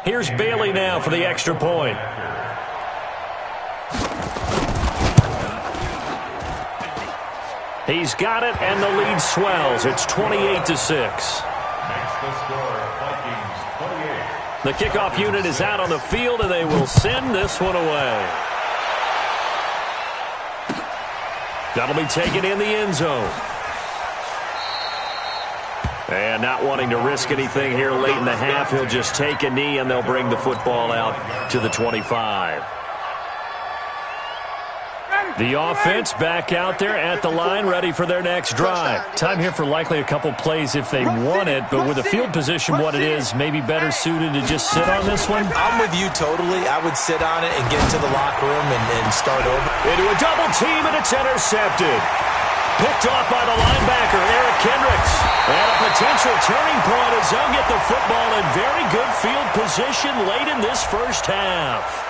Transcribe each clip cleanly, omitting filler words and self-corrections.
Here's Bailey now for the extra point. He's got it, and the lead swells. It's 28-6. Makes the score, Vikings 28. The kickoff unit is out on the field, and they will send this one away. That'll be taken in the end zone. And not wanting to risk anything here late in the half, he'll just take a knee, and they'll bring the football out to the 25. The offense back out there at the line, ready for their next drive. Time here for likely a couple plays if they want it, but with the field position what it is, maybe better suited to just sit on this one? I'm with you totally. I would sit on it and get into the locker room and start over. Into a double team, and it's intercepted. Picked off by the linebacker, Eric Kendricks. And a potential turning point as they'll get the football in very good field position late in this first half.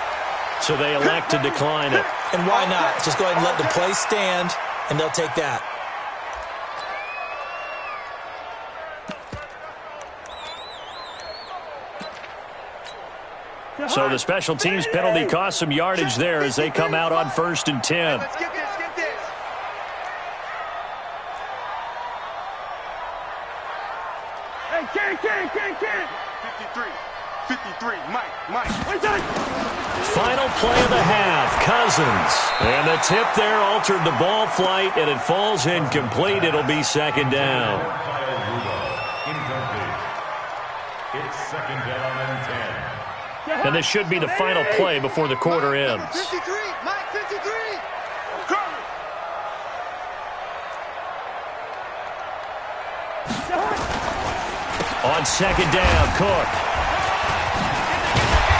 So they elect to decline it. And why not? Just go ahead and let the play stand, and they'll take that. So the special teams penalty cost some yardage there as they come out on 1st and 10. Let's get this, get this. Hey, Ken. 53, Mike. Final play of the half, Cousins. And the tip there altered the ball flight, and it falls incomplete. It'll be second down. It's second down and 10. And this should be the final play before the quarter ends. 53, Mike, 53. On second down, Cook.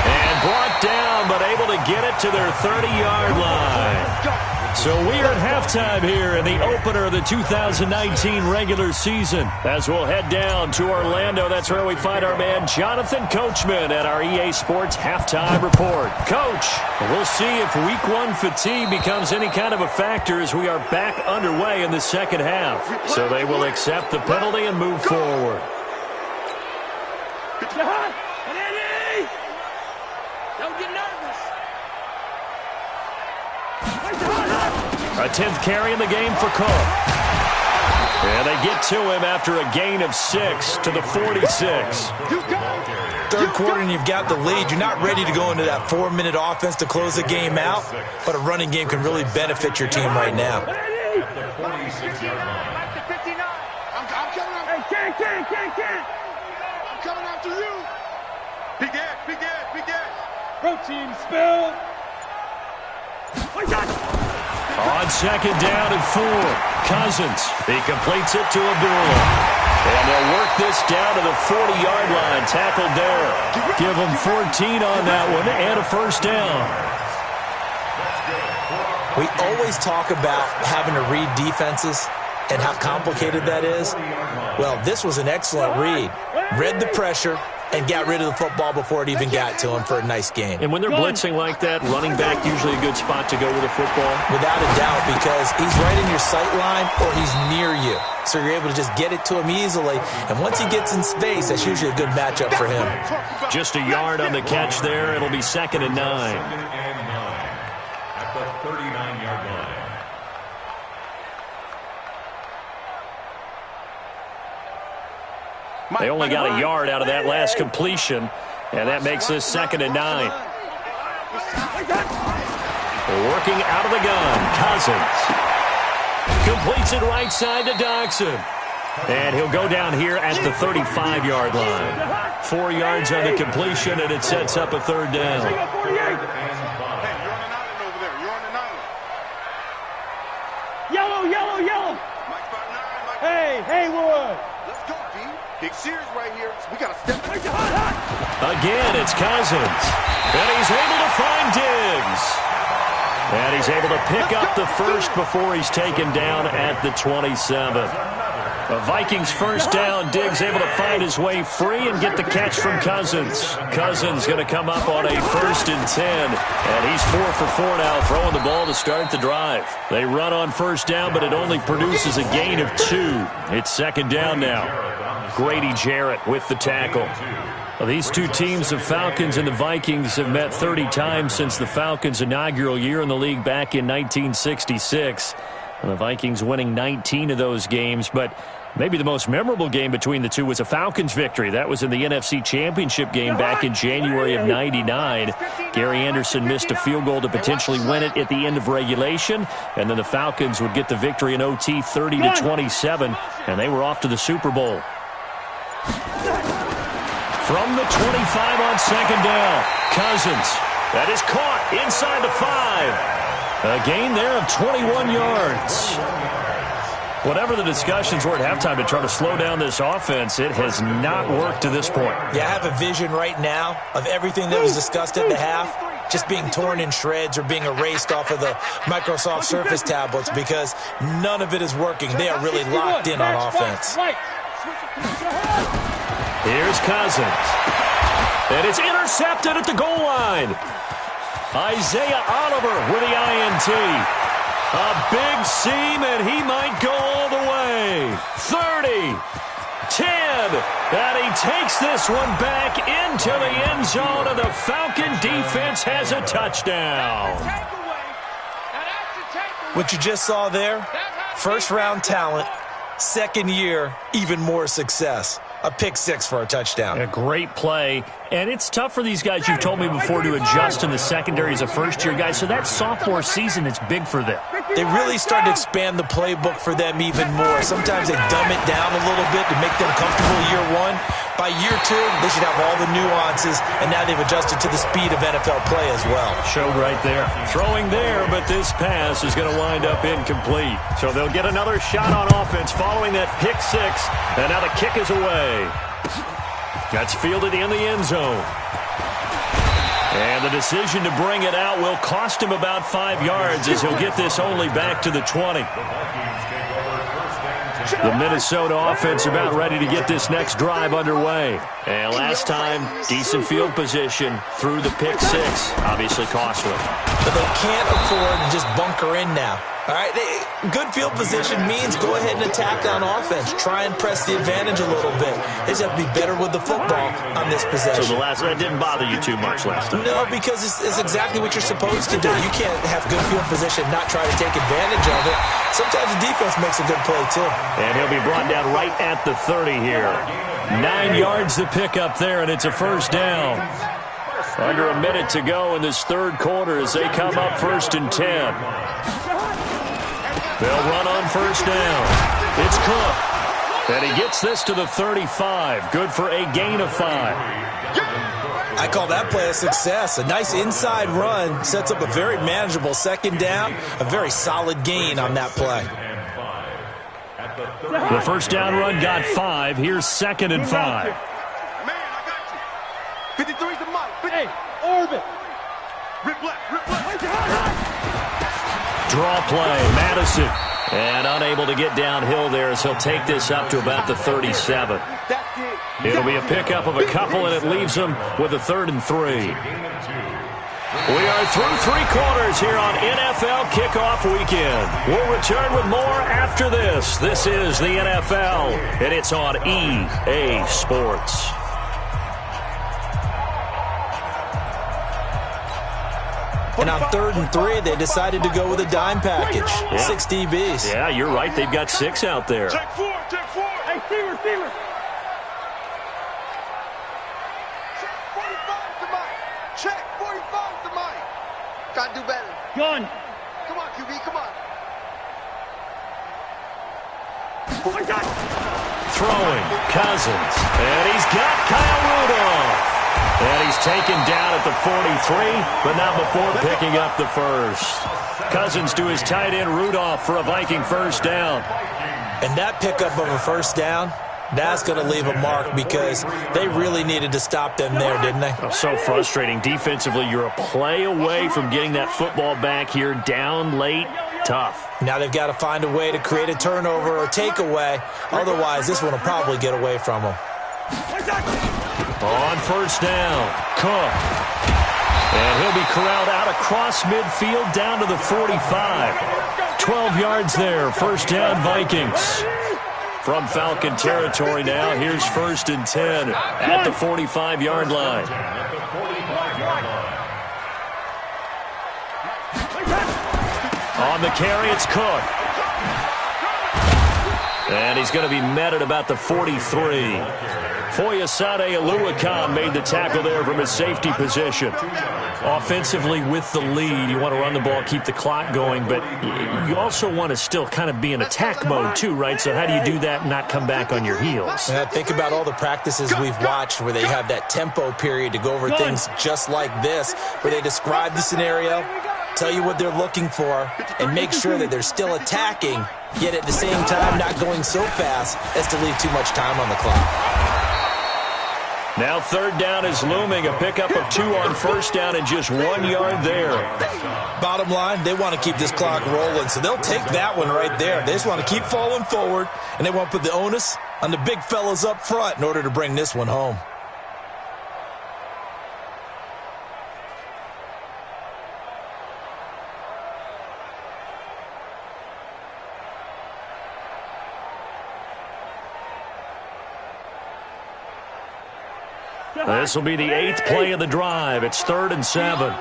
And brought down, but able to get it to their 30-yard line. So we are at halftime here in the opener of the 2019 regular season. As we'll head down to Orlando, that's where we find our man Jonathan Coachman at our EA Sports Halftime Report. Coach, we'll see if Week 1 fatigue becomes any kind of a factor as we are back underway in the second half. So they will accept the penalty and move forward. Don't get nervous. A 10th carry in the game for Cook. And they get to him after a gain of 6 to the 46. Third quarter and you've got the lead. You're not ready to go into that 4-minute offense to close the game out, but a running game can really benefit your team right now. At the 46-yard line. I'm coming after you. Ken. I'm coming after you. Big Ed. Protein spill. On second down and 4, Cousins. He completes it to Abdullah. And they'll work this down to the 40-yard line. Tackled there. Give them 14 on that one and a first down. We always talk about having to read defenses and how complicated that is. Well, this was an excellent read. Read the pressure and got rid of the football before it even got to him for a nice game. And when they're blitzing like that, running back usually a good spot to go with a football? Without a doubt, because he's right in your sight line or he's near you. So you're able to just get it to him easily. And once he gets in space, that's usually a good matchup for him. Just a yard on the catch there. It'll be 2nd and 9. At the 39-yard line. They only got a yard out of that last completion, and that makes this 2nd and 9. Working out of the gun, Cousins. Completes it right side to Dodson. And he'll go down here at the 35-yard line. 4 yards on the completion, and it sets up a 3rd down. Hey, you're on an island over there. You're on an island. Yellow. Mike's about 9. Haywood. Let's go, D. Big Sears right here. We got to step in. Again, it's Cousins. And he's able to find Diggs. And he's able to pick up the first before he's taken down at the 27. The Vikings first down. Diggs able to find his way free and get the catch from Cousins. Cousins going to come up on a 1st and 10. And he's 4 for 4 now, throwing the ball to start the drive. They run on first down, but it only produces a gain of 2. It's 2nd down now. Grady Jarrett with the tackle. Well, these two teams, the Falcons and the Vikings, have met 30 times since the Falcons' inaugural year in the league back in 1966. And the Vikings winning 19 of those games, but maybe the most memorable game between the two was a Falcons victory. That was in the NFC Championship game back in January of '99. Gary Anderson missed a field goal to potentially win it at the end of regulation, and then the Falcons would get the victory in OT 30-27, and they were off to the Super Bowl. From the 25 on 2nd down, Cousins. That is caught inside the 5. A gain there of 21 yards. Whatever the discussions were at halftime to try to slow down this offense, it has not worked to this point. Yeah, I have a vision right now of everything that was discussed at the half just being torn in shreds or being erased off of the Microsoft Surface tablets because none of it is working. They are really locked in on offense. Here's Cousins. And it's intercepted at the goal line. Isaiah Oliver with the INT. A big seam, and he might go all the way. 30, 10, and he takes this one back into the end zone, and the Falcon defense has a touchdown. What you just saw there, first-round talent, 2nd year, even more success. A pick 6 for a touchdown. A great play. And it's tough for these guys, you've told me before, to adjust in the secondary as a first-year guy. So that sophomore season is big for them. They really start to expand the playbook for them even more. Sometimes they dumb it down a little bit to make them comfortable year 1. By year 2, they should have all the nuances, and now they've adjusted to the speed of NFL play as well. Showed right there. Throwing there, but this pass is going to wind up incomplete. So they'll get another shot on offense following that pick 6, and now the kick is away. That's fielded in the end zone. And the decision to bring it out will cost him about 5 yards as he'll get this only back to the 20. The Minnesota offense about ready to get this next drive underway. And last time, decent field position through the pick 6. Obviously costly. But they can't afford to just bunker in now. All right, good field position means go ahead and attack on offense. Try and press the advantage a little bit. They just have to be better with the football on this possession. So that didn't bother you too much last time? No, because it's exactly what you're supposed to do. You can't have good field position and not try to take advantage of it. Sometimes the defense makes a good play, too. And he'll be brought down right at the 30 here. 9 yards to pick up there, and it's a first down. Under a minute to go in this 3rd quarter as they come up 1st and 10. They'll run on first down. It's Cook. And he gets this to the 35. Good for a gain of 5. I call that play a success. A nice inside run sets up a very manageable 2nd down. A very solid gain on that play. The first down run got 5. Here's 2nd and 5. Man, I got you. 53's the mic. Hey, orbit. Rip left. Draw play, Madison. And unable to get downhill there as he'll take this up to about the 37. It'll be a pickup of a couple, and it leaves them with a 3rd and 3. We are through 3 quarters here on NFL Kickoff Weekend. We'll return with more after this. This is the NFL, and it's on EA Sports. And on 3rd and 3, they decided to go with a dime package. Yeah. 6 DBs. Yeah, you're right. They've got 6 out there. Check 4. Hey, Steelers. Check 45 to Mike. Gotta do better. Gun. Come on, QB, come on. Throwing, Cousins. And he's got Kyle Rudolph. And he's taken down at the 43, but not before picking up the first. Cousins to his tight end Rudolph for a Viking first down. And that pickup of a first down, that's going to leave a mark because they really needed to stop them there, didn't they? Oh, so frustrating. Defensively, you're a play away from getting that football back here down late. Tough. Now they've got to find a way to create a turnover or takeaway. Otherwise, this one will probably get away from them. On first down, Cook. And he'll be corralled out across midfield down to the 45. 12 yards there, first down Vikings. From Falcon territory now, here's 1st and 10 at the 45-yard line. On the carry, it's Cook. And he's going to be met at about the 43. Foyesade Oluwakan made the tackle there from his safety position. Offensively with the lead, you want to run the ball, keep the clock going, but you also want to still kind of be in attack mode too, right? So how do you do that and not come back on your heels? Yeah, think about all the practices we've watched where they have that tempo period to go over things just like this, where they describe the scenario, tell you what they're looking for, and make sure that they're still attacking, yet at the same time not going so fast as to leave too much time on the clock. Now 3rd down is looming, a pickup of 2 on first down and just 1 yard there. Bottom line, they want to keep this clock rolling, so they'll take that one right there. They just want to keep falling forward, and they want to put the onus on the big fellas up front in order to bring this one home. This will be the 8th play of the drive. It's 3rd and 7.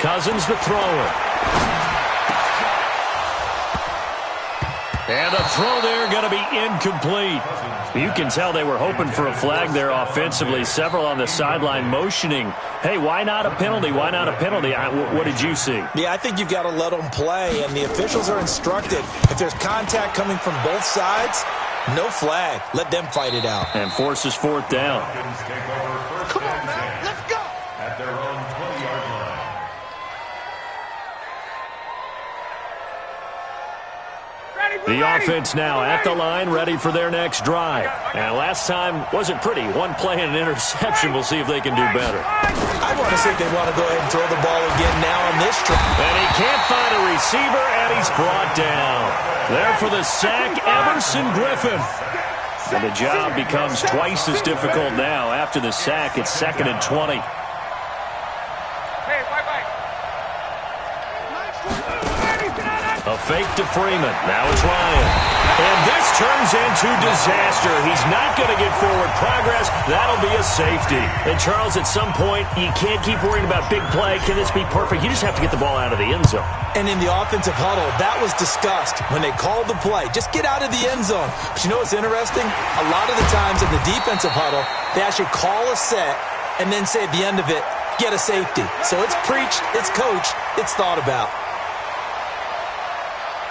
Cousins the thrower. And the throw there going to be incomplete. You can tell they were hoping for a flag there offensively. Several on the sideline motioning, hey, why not a penalty? Why not a penalty? What did you see? Yeah, I think you've got to let them play, and the officials are instructed. If there's contact coming from both sides, no flag. Let them fight it out. And forces 4th down. Come on, man. Let's go. At their own 20-yard line. The offense now at the line, ready for their next drive. And last time wasn't pretty. One play and an interception. We'll see if they can do better. I want to see if they want to go ahead and throw the ball again now on this drive. And he can't find a receiver, and he's brought down. There for the sack, Emerson Griffin. And the job becomes twice as difficult now. After the sack, it's 2nd and 20. A fake to Freeman. Now it's Ryan. And this turns into disaster. He's not going to get forward progress. That'll be a safety. And, Charles, at some point, you can't keep worrying about big play. Can this be perfect? You just have to get the ball out of the end zone. And in the offensive huddle, that was discussed when they called the play. Just get out of the end zone. But you know what's interesting? A lot of the times in the defensive huddle, they actually call a set and then say at the end of it, get a safety. So it's preached, it's coached, it's thought about.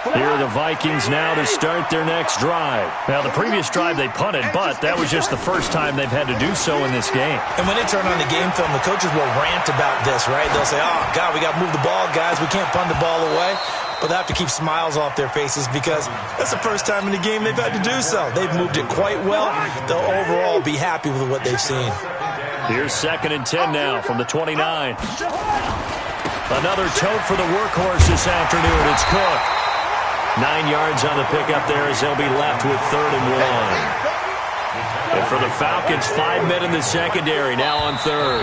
Here are the Vikings now to start their next drive. Now, the previous drive they punted, but that was just the first time they've had to do so in this game. And when they turn on the game film, the coaches will rant about this, right? They'll say, oh, God, we got to move the ball, guys. We can't punt the ball away. But they have to keep smiles off their faces because that's the first time in the game they've had to do so. They've moved it quite well. They'll overall be happy with what they've seen. Here's 2nd and 10 now from the 29. Another tote for the workhorse this afternoon. It's Cook. 9 yards on the pickup there as they'll be left with 3rd and 1. And for the Falcons, 5 men in the secondary, now on 3rd.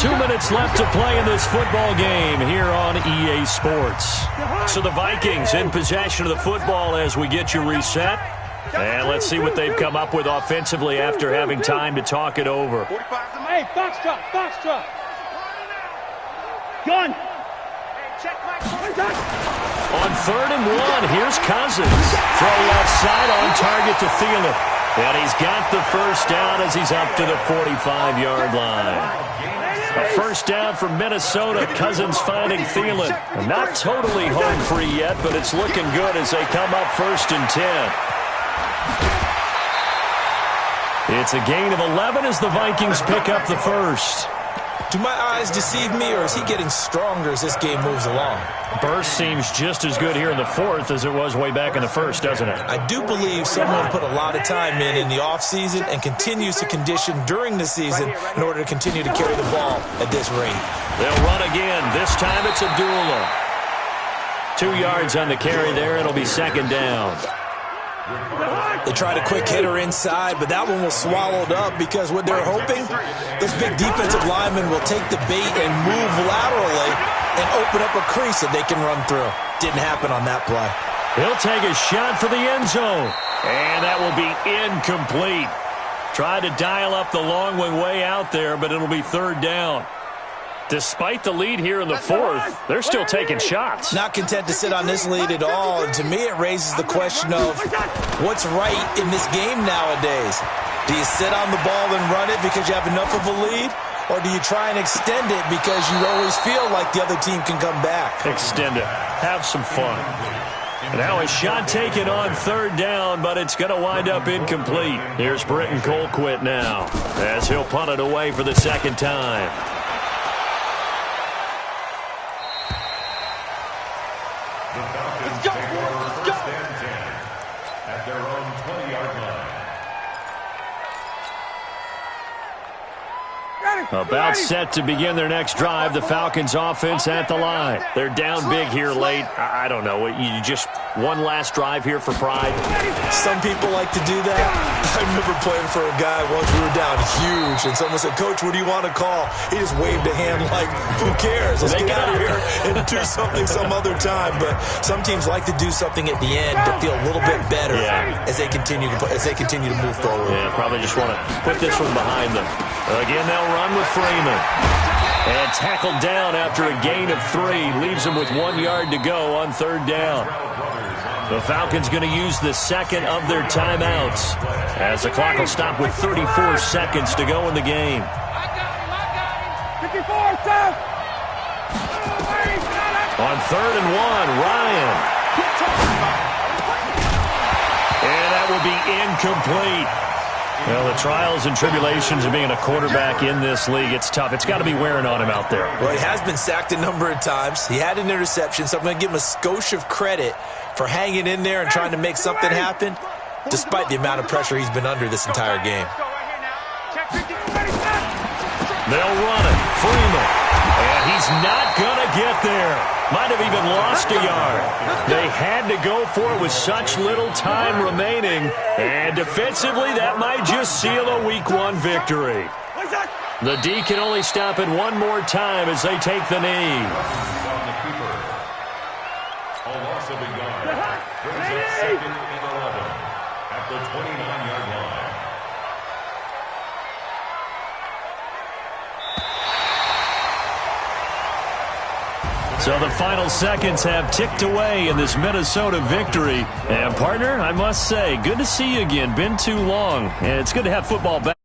2 minutes left to play in this football game here on EA Sports. So the Vikings in possession of the football as we get you reset. And let's see what they've come up with offensively after having time to talk it over. Hey, box truck. Gun. On 3rd and 1, here's Cousins. Throw left side on target to Thielen. And he's got the first down as he's up to the 45-yard line. A first down for Minnesota. Cousins finding Thielen. Not totally home free yet, but it's looking good as they come up 1st and 10. It's a gain of 11 as the Vikings pick up the first. Do my eyes deceive me, or is he getting stronger as this game moves along? Burst seems just as good here in the fourth as it was way back in the first, doesn't it? I do believe someone put a lot of time in the offseason and continues to condition during the season in order to continue to carry the ball at this rate. They'll run again. This time it's Abdullah. 2 yards on the carry there. It'll be second down. They tried a quick hitter inside, but that one was swallowed up because what they're hoping, this big defensive lineman will take the bait and move laterally and open up a crease that they can run through. Didn't happen on that play. He'll take a shot for the end zone, and that will be incomplete. Tried to dial up the long one way out there, but it'll be third down. Despite the lead here in the fourth, they're still taking shots. Not content to sit on this lead at all. And to me, it raises the question of what's right in this game nowadays. Do you sit on the ball and run it because you have enough of a lead? Or do you try and extend it because you always feel like the other team can come back? Extend it. Have some fun. Now a shot taken on third down, but it's going to wind up incomplete. Here's Britton Colquitt now as he'll punt it away for the second time. About set to begin their next drive. The Falcons offense at the line. They're down big here late. I don't know. You just one last drive here for pride? Some people like to do that. I remember playing for a guy once. We were down huge, and someone said, "Coach, what do you want to call?" He just waved a hand like, "Who cares? Let's get out of here and do something some other time." But some teams like to do something at the end to feel a little bit better as they continue to move forward. Yeah, probably just want to put this one behind them. Again, they'll run with Freeman. And tackled down after a gain of 3. Leaves them with 1 yard to go on third down. The Falcons going to use the second of their timeouts as the clock will stop with 34 seconds to go in the game. 54, Sam. On 3rd and 1, Ryan. And that will be incomplete. Well, the trials and tribulations of being a quarterback in this league, it's tough. It's got to be wearing on him out there. Well, he has been sacked a number of times. He had an interception, so I'm going to give him a skosh of credit for hanging in there and trying to make something happen, despite the amount of pressure he's been under this entire game. They'll run it. Freeman. And he's not going to get there. Might have even lost a yard. They had to go for it with such little time remaining. And defensively, that might just seal a Week 1 victory. The D can only stop it one more time as they take the knee. A loss of a yard. Brings up 2nd and 11 at the 29-yard line. So the final seconds have ticked away in this Minnesota victory. And, partner, I must say, good to see you again. Been too long. And it's good to have football back.